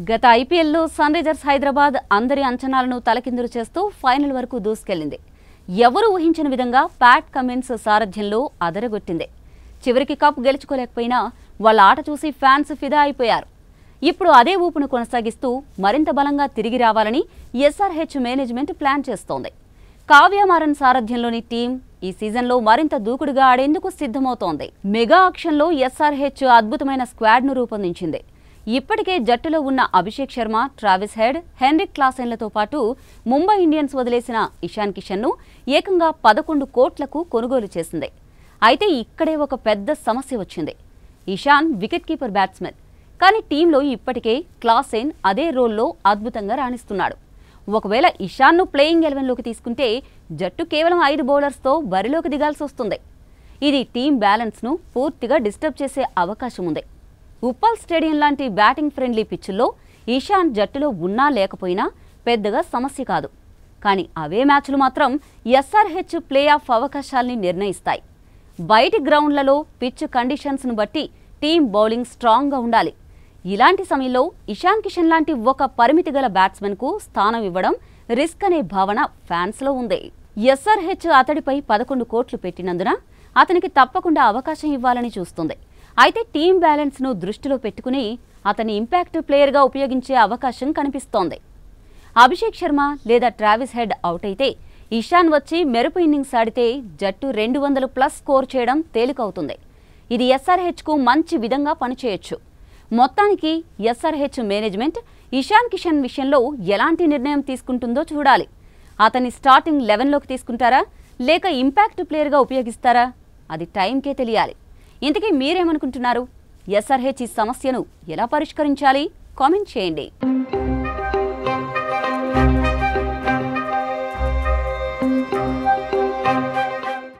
గత ఐపీఎల్లో sun Risers Hyderabad అందరి అంచనాలను తలకిందులు చేస్తూ ఫైనల్ వరకు దూసుకెళ్లింది. ఎవరు ఊహించిన విధంగా ప్యాట్ కమిన్స్ సారథ్యంలో అదరగొట్టింది. చివరికి కప్ గెలుచుకోలేకపోయినా వాళ్ళ ఆట చూసి ఫ్యాన్స్ ఫిదా అయిపోయారు. ఇప్పుడు అదే ఊపును కొనసాగిస్తూ మరింత బలంగా తిరిగి రావాలని ఎస్ఆర్హెచ్ మేనేజ్మెంట్ ప్లాన్ చేస్తోంది. కావ్య మారన్ సారథ్యంలోని టీం ఈ సీజన్లో మరింత దూకుడుగా ఆడేందుకు సిద్ధమవుతోంది. మెగా ఆక్షన్లో ఎస్ఆర్హెచ్ అద్భుతమైన స్క్వాడ్ను రూపొందించింది. ఇప్పటికే జట్టులో ఉన్న Abhishek Sharma, Travis Head, Henrik క్లాసెన్లతో పాటు ముంబై ఇండియన్స్ వదిలేసిన ఇషాన్ కిషన్ను ఏకంగా 11 కోట్లకు కొనుగోలు చేసింది. అయితే ఇక్కడే ఒక పెద్ద సమస్య వచ్చింది. ఇషాన్ వికెట్ కీపర్ బ్యాట్స్మెన్, కానీ టీంలో ఇప్పటికే క్లాసెన్ అదే రోల్లో అద్భుతంగా రాణిస్తున్నాడు. ఒకవేళ ఇషాన్ను ప్లేయింగ్ 11లోకి తీసుకుంటే జట్టు కేవలం 5 బౌలర్స్తో బరిలోకి దిగాల్సి వస్తుంది. ఇది టీం బ్యాలెన్స్ను పూర్తిగా డిస్టర్బ్ చేసే అవకాశం ఉంది. ఉప్పల్ స్టేడియం లాంటి బ్యాటింగ్ ఫ్రెండ్లీ పిచ్చుల్లో ఇషాన్ జట్టులో ఉన్నా లేకపోయినా పెద్దగా సమస్య కాదు. కానీ అవే మ్యాచ్లు మాత్రం ఎస్ఆర్హెచ్ ప్లే ఆఫ్ అవకాశాల్ని నిర్ణయిస్తాయి. బయటి గ్రౌండ్లలో పిచ్ కండిషన్స్ను బట్టి టీం బౌలింగ్ స్ట్రాంగ్గా ఉండాలి. ఇలాంటి సమయంలో ఇషాన్ కిషన్ లాంటి ఒక పరిమితి గల బ్యాట్స్మెన్కు స్థానం ఇవ్వడం రిస్క్ అనే భావన ఫ్యాన్స్లో ఉంది. ఎస్ఆర్హెచ్ అతడిపై 11 కోట్లు పెట్టినందున అతనికి తప్పకుండా అవకాశం ఇవ్వాలని చూస్తుంది. అయితే టీం బ్యాలెన్స్ను దృష్టిలో పెట్టుకుని అతని ఇంపాక్ట్ ప్లేయర్గా ఉపయోగించే అవకాశం కనిపిస్తోంది. అభిషేక్ శర్మ లేదా ట్రావిస్ హెడ్ అవుట్ అయితే ఇషాన్ వచ్చి మెరుపు ఇన్నింగ్స్ ఆడితే జట్టు 200+ స్కోర్ చేయడం తేలికవుతుంది. ఇది ఎస్ఆర్హెచ్కు మంచి విధంగా పనిచేయొచ్చు. మొత్తానికి ఎస్ఆర్హెచ్ మేనేజ్మెంట్ ఇషాన్ కిషన్ విషయంలో ఎలాంటి నిర్ణయం తీసుకుంటుందో చూడాలి. అతన్ని స్టార్టింగ్ 11లోకి తీసుకుంటారా లేక ఇంపాక్ట్ ప్లేయర్గా ఉపయోగిస్తారా? అది టైంకే తెలియాలి. ఇంతకీ మీరేమనుకుంటున్నారు? ఎస్ఆర్హెచ్ ఈ సమస్యను ఎలా పరిష్కరించాలి? కామెంట్ చేయండి.